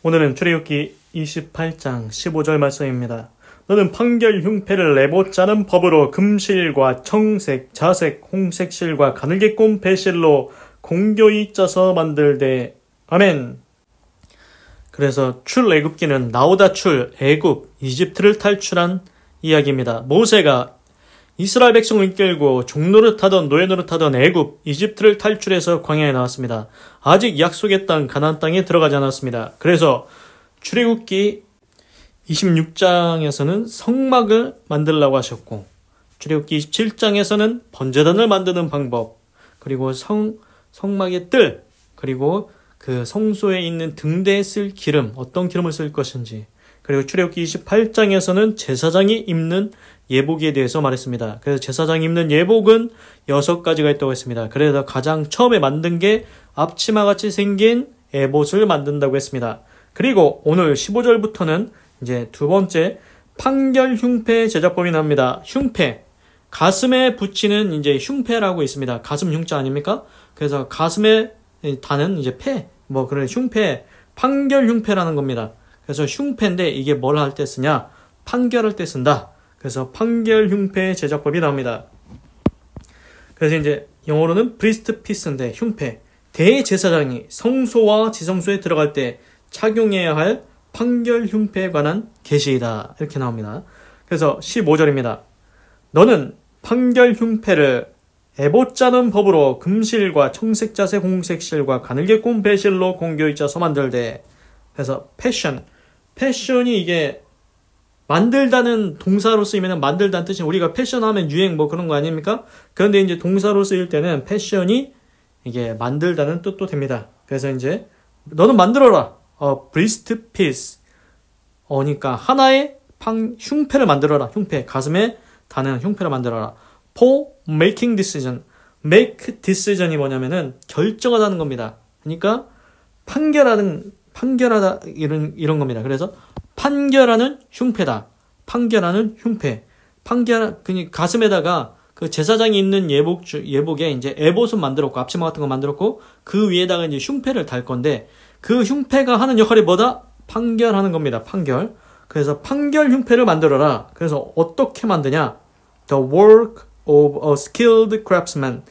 오늘은 출애굽기 28장 15절 말씀입니다. 너는 판결 흉패를 내보자는 법으로 금실과 청색, 자색, 홍색 실과 가늘게 꼰 배실로 공교히 짜서 만들되. 아멘. 그래서 출애굽기는 나오다 출, 애굽, 이집트를 탈출한 이야기입니다. 모세가 이스라엘 백성을 이끌고 종노릇하던 노예노릇하던 애굽, 이집트를 탈출해서 광야에 나왔습니다. 아직 약속의 땅 가나안 땅에 들어가지 않았습니다. 그래서 출애굽기 26장에서는 성막을 만들라고 하셨고, 출애굽기 27장에서는 번제단을 만드는 방법, 그리고 성막의 뜰, 그리고 그 성소에 있는 등대에 쓸 기름, 어떤 기름을 쓸 것인지, 그리고 출애굽기 28장에서는 제사장이 입는 예복에 대해서 말했습니다. 그래서 제사장이 입는 예복은 6가지가 있다고 했습니다. 그래서 가장 처음에 만든 게 앞치마같이 생긴 에봇을 만든다고 했습니다. 그리고 오늘 15절부터는 이제 두 번째 판결 흉패 제작법이 나옵니다. 흉패, 가슴에 붙이는 이제 흉패라고 있습니다. 가슴 흉자 아닙니까? 그래서 가슴에 다는 이제 그런 흉패, 판결 흉패라는 겁니다. 그래서 흉패인데 이게 뭘 할 때 쓰냐? 판결할 때 쓴다. 그래서 판결 흉패 제작법이 나옵니다. 그래서 이제 영어로는 브리스트 피스인데 흉패, 대제사장이 성소와 지성소에 들어갈 때 착용해야 할 판결 흉패에 관한 계시이다. 이렇게 나옵니다. 그래서 15절입니다. 너는 판결 흉패를 에봇 짜는 법으로 금실과 청색, 자색, 홍색 실과 가늘게 꼰 배실로 공교히 짜서 만들되. 그래서 패션이 이게 만들다는 동사로 쓰이면 만들다는 뜻이, 우리가 패션하면 유행 그런 거 아닙니까? 그런데 이제 동사로 쓰일 때는 패션이 이게 만들다는 뜻도 됩니다. 그래서 이제 너는 만들어라. breast piece. 그러니까 하나의 흉패를 만들어라. 흉패. 가슴에 다는 흉패를 만들어라. for making decision. make decision이 뭐냐면은 결정하다는 겁니다. 그러니까 판결하다 이런 겁니다. 그래서 판결하는 흉패다. 판결하는 흉패. 가슴에다가 그 제사장이 입는 예복에 이제 에봇을 만들었고, 앞치마 같은 거 만들었고, 그 위에다가 이제 흉패를 달 건데, 그 흉패가 하는 역할이 뭐다? 판결하는 겁니다. 판결. 그래서 판결 흉패를 만들어라. 그래서 어떻게 만드냐? The work of a skilled craftsman.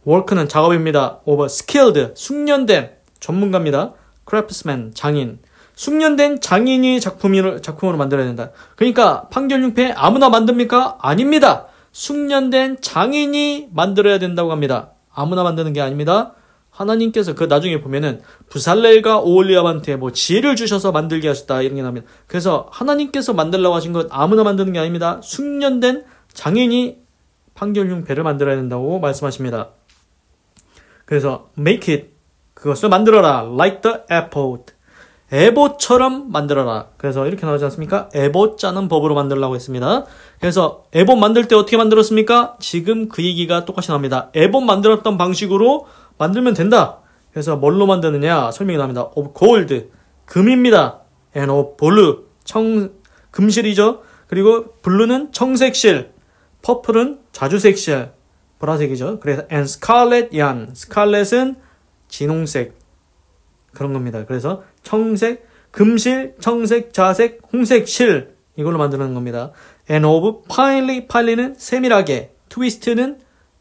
work는 작업입니다. of a skilled, 숙련된 전문가입니다. craftsman, 장인. 숙련된 장인이 작품으로 만들어야 된다. 그러니까 판결 흉패 아무나 만듭니까? 아닙니다. 숙련된 장인이 만들어야 된다고 합니다. 아무나 만드는 게 아닙니다. 하나님께서 나중에 보면은 부살렐과 오홀리압한테 지혜를 주셔서 만들게 하셨다, 이런 게 나옵니다. 그래서 하나님께서 만들라고 하신 것 아무나 만드는 게 아닙니다. 숙련된 장인이 판결 흉패를 만들어야 된다고 말씀하십니다. 그래서 make it, 그것을 만들어라. like the ephod. 에봇처럼 만들어라. 그래서 이렇게 나오지 않습니까? 에봇 짜는 법으로 만들라고 했습니다. 그래서 에봇 만들 때 어떻게 만들었습니까? 지금 그 얘기가 똑같이 나옵니다. 에봇 만들었던 방식으로 만들면 된다. 그래서 뭘로 만드느냐 설명이 나옵니다. of gold, 금입니다. and of blue, 금실이죠. 그리고 blue는 청색실, purple은 자주색실, 보라색이죠. 그래서 and scarlet yarn, scarlet은 진홍색, 그런 겁니다. 그래서 금실, 청색, 자색, 홍색 실, 이걸로 만드는 겁니다. and of finely는 세밀하게, twist는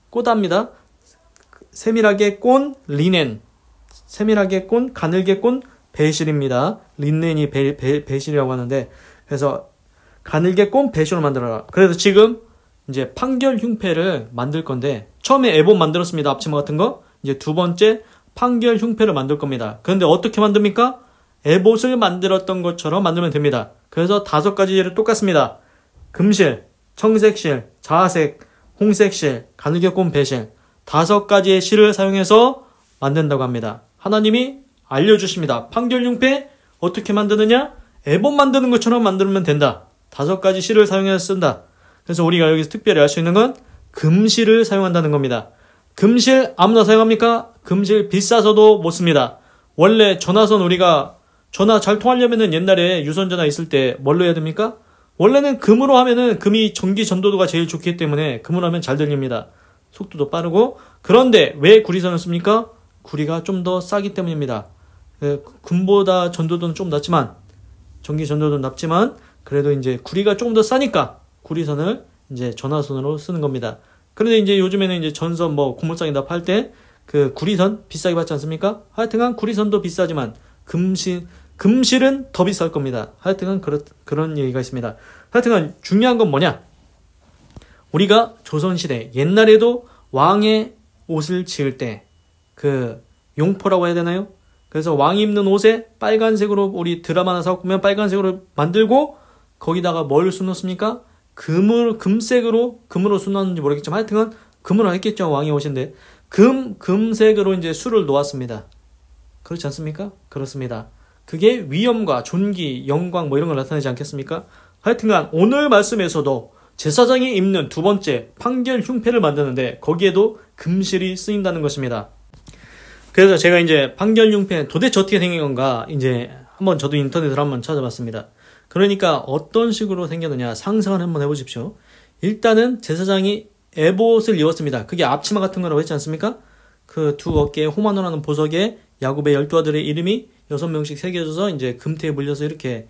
꼬답니다. 세밀하게 꼰 리넨, 세밀하게 꼰, 가늘게 꼰 배실입니다. 린넨이 배실이라고 하는데, 그래서 가늘게 꼰 배실로 만들어라. 그래서 지금 이제 판결 흉패를 만들 건데, 처음에 에봇 만들었습니다. 앞치마 같은 거. 이제 두 번째 판결 흉패를 만들 겁니다. 그런데 어떻게 만듭니까? 에봇을 만들었던 것처럼 만들면 됩니다. 그래서 5가지 예를 똑같습니다. 금실, 청색실, 자색, 홍색실, 가늘게 꼰 배실, 5가지의 실을 사용해서 만든다고 합니다. 하나님이 알려주십니다. 판결 흉패 어떻게 만드느냐? 에봇 만드는 것처럼 만들면 된다. 5가지 실을 사용해서 쓴다. 그래서 우리가 여기서 특별히 알 수 있는 건 금실을 사용한다는 겁니다. 금실 아무나 사용합니까? 금실 비싸서도 못 씁니다. 원래 전화선, 우리가 전화 잘 통하려면은 옛날에 유선전화 있을 때 뭘로 해야 됩니까? 원래는 금으로 하면은 금이 전기 전도도가 제일 좋기 때문에 금으로 하면 잘 들립니다. 속도도 빠르고. 그런데 왜 구리선을 씁니까? 구리가 좀 더 싸기 때문입니다. 금보다 전도도는 좀 낮지만, 전기 전도도는 낮지만, 그래도 이제 구리가 조금 더 싸니까 구리선을 이제 전화선으로 쓰는 겁니다. 그런데 이제 요즘에는 이제 전선 뭐 고물상에다 팔 때 그 구리선 비싸게 받지 않습니까? 하여튼간 구리선도 비싸지만 금실은 더 비쌀 겁니다. 하여튼간 그런 얘기가 있습니다. 하여튼간 중요한 건 뭐냐? 우리가 조선시대 옛날에도 왕의 옷을 지을 때 그 용포라고 해야 되나요? 그래서 왕이 입는 옷에 빨간색으로 우리 드라마나 사고 보면 빨간색으로 만들고 거기다가 뭘 수놓습니까? 금으로 수놓았는지 모르겠지만 하여튼간 금으로 했겠죠. 왕의 옷인데 금색으로 이제 수를 놓았습니다. 그렇지 않습니까? 그렇습니다. 그게 위엄과 존귀, 영광 뭐 이런 걸 나타내지 않겠습니까? 하여튼간 오늘 말씀에서도 제사장이 입는 두 번째 판결 흉패를 만드는데 거기에도 금실이 쓰인다는 것입니다. 그래서 제가 이제 판결 흉패 도대체 어떻게 생긴 건가 이제 한번 저도 인터넷으로 한번 찾아봤습니다. 그러니까 어떤 식으로 생겼느냐 상상을 한번 해보십시오. 일단은 제사장이 에봇을 입었습니다. 그게 앞치마 같은 거라고 했지 않습니까? 그 두 어깨에 호마노라는 보석에 야곱의 12아들의 이름이 6명씩 새겨져서 이제 금태에 물려서 이렇게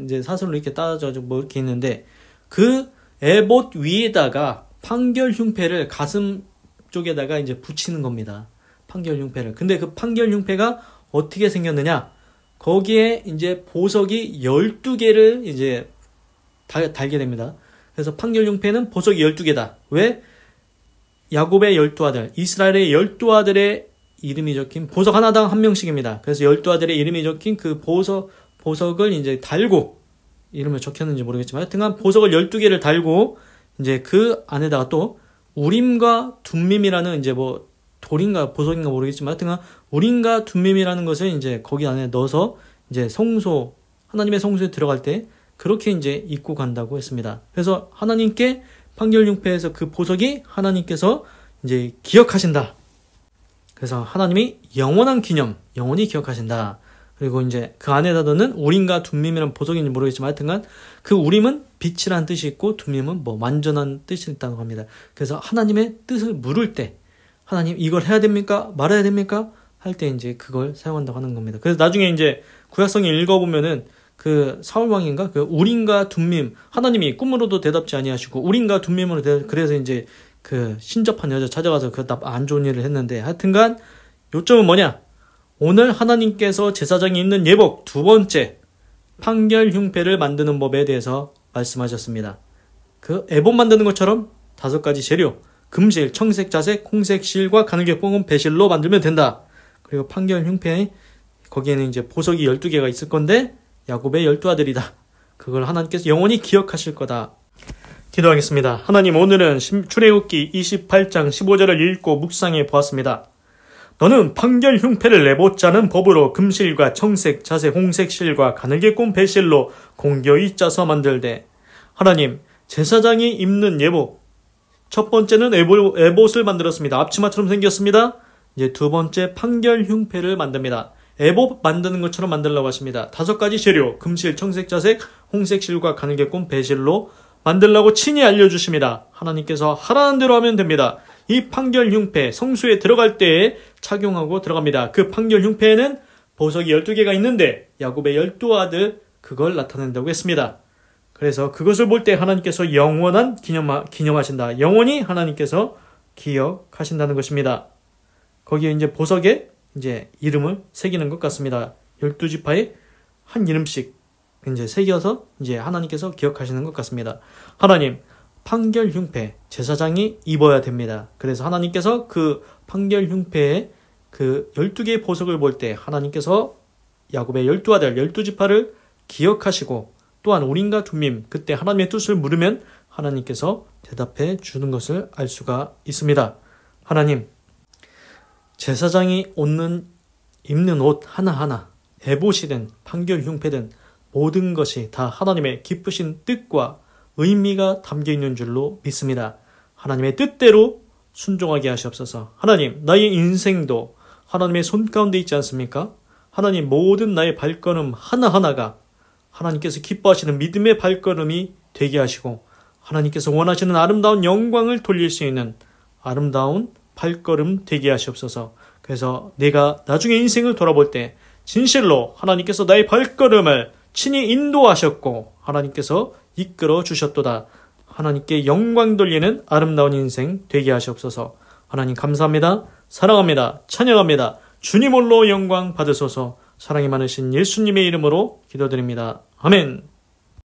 이제 사슬로 이렇게 따져 뭐 이렇게 있는데 그 에봇 위에다가 판결 흉패를 가슴 쪽에다가 이제 붙이는 겁니다. 판결 흉패를. 근데 그 판결 흉패가 어떻게 생겼느냐? 거기에 이제 보석이 12개를 이제 달게 됩니다. 그래서 판결 흉패는 보석이 12개다. 왜? 야곱의 12아들, 이스라엘의 12아들의 이름이 적힌 보석 하나당 한 명씩입니다. 그래서 12아들의 이름이 적힌 그 보석을 이제 달고 이름을 적혔는지 모르겠지만 하여튼간 보석을 12개를 달고 이제 그 안에다가 또 우림과 둠밈이라는 이제 뭐 돌인가 보석인가 모르겠지만 하여튼간 우림과 둠밈이라는 것을 이제 거기 안에 넣어서 이제 하나님의 성소에 들어갈 때 그렇게 이제 입고 간다고 했습니다. 그래서 하나님께 판결 흉패에서 그 보석이 하나님께서 이제 기억하신다. 그래서 하나님이 영원한 기념, 영원히 기억하신다. 그리고 이제 그 안에다 넣는 우림과 둠밈이라는 보석인지 모르겠지만 하여튼간 그 우림은 빛이라는 뜻이 있고 둠밈은 뭐 완전한 뜻이 있다고 합니다. 그래서 하나님의 뜻을 물을 때 하나님 이걸 해야 됩니까? 말아야 됩니까? 할 때 이제 그걸 사용한다고 하는 겁니다. 그래서 나중에 이제 구약성에 읽어보면은 그 사울왕인가? 그 우림과 둠밈 하나님이 꿈으로도 대답지 아니하시고 우림과 둠밈으로 그래서 이제 그 신접한 여자 찾아가서 그 안 좋은 일을 했는데 하여튼간 요점은 뭐냐? 오늘 하나님께서 제사장이 입는 예복 두 번째 판결 흉패를 만드는 법에 대해서 말씀하셨습니다. 그 에봇 만드는 것처럼 5가지 재료 금실, 청색, 자색, 홍색 실과 가늘게 뽕은 배실로 만들면 된다. 그리고 판결 흉패 거기에는 이제 보석이 12개가 있을 건데 야곱의 12아들이다. 그걸 하나님께서 영원히 기억하실 거다. 기도하겠습니다. 하나님 오늘은 출애굽기 28장 15절을 읽고 묵상해 보았습니다. 너는 판결 흉패를 내보자 는 법으로 금실과 청색, 자색, 홍색 실과 가늘게 꼰 배실로 공교히 짜서 만들되 하나님 제사장이 입는 예복 첫 번째는 에봇을 만들었습니다. 앞치마처럼 생겼습니다. 이제 두 번째 판결 흉패를 만듭니다. 에봇 만드는 것처럼 만들려고 하십니다. 5가지 재료 금실, 청색, 자색, 홍색 실과 가늘게 꼰 배실로 만들라고 친히 알려주십니다. 하나님께서 하라는 대로 하면 됩니다. 이 판결 흉패 성수에 들어갈 때에 착용하고 들어갑니다. 그 판결 흉패에는 보석이 12개가 있는데 야곱의 12아들 그걸 나타낸다고 했습니다. 그래서 그것을 볼 때 하나님께서 영원한 기념하신다. 영원히 하나님께서 기억하신다는 것입니다. 거기에 이제 보석에 이제 이름을 새기는 것 같습니다. 12지파에 한 이름씩 이제 새겨서 이제 하나님께서 기억하시는 것 같습니다. 하나님, 판결 흉패 제사장이 입어야 됩니다. 그래서 하나님께서 그 판결 흉패에 그 12개의 보석을 볼 때 하나님께서 야곱의 12아들 12지파를 기억하시고 또한 우림과 둠밈 그때 하나님의 뜻을 물으면 하나님께서 대답해 주는 것을 알 수가 있습니다. 하나님, 제사장이 입는 옷 하나하나 에봇이든 판결 흉패든 모든 것이 다 하나님의 기쁘신 뜻과 의미가 담겨있는 줄로 믿습니다. 하나님의 뜻대로 순종하게 하시옵소서. 하나님, 나의 인생도 하나님의 손 가운데 있지 않습니까? 하나님, 모든 나의 발걸음 하나하나가 하나님께서 기뻐하시는 믿음의 발걸음이 되게 하시고 하나님께서 원하시는 아름다운 영광을 돌릴 수 있는 아름다운 발걸음 되게 하시옵소서. 그래서 내가 나중에 인생을 돌아볼 때 진실로 하나님께서 나의 발걸음을 친히 인도하셨고 하나님께서 이끌어 주셨도다. 하나님께 영광 돌리는 아름다운 인생 되게 하시옵소서. 하나님 감사합니다. 사랑합니다. 찬양합니다. 주님 홀로 영광 받으소서. 사랑이 많으신 예수님의 이름으로 기도드립니다. 아멘.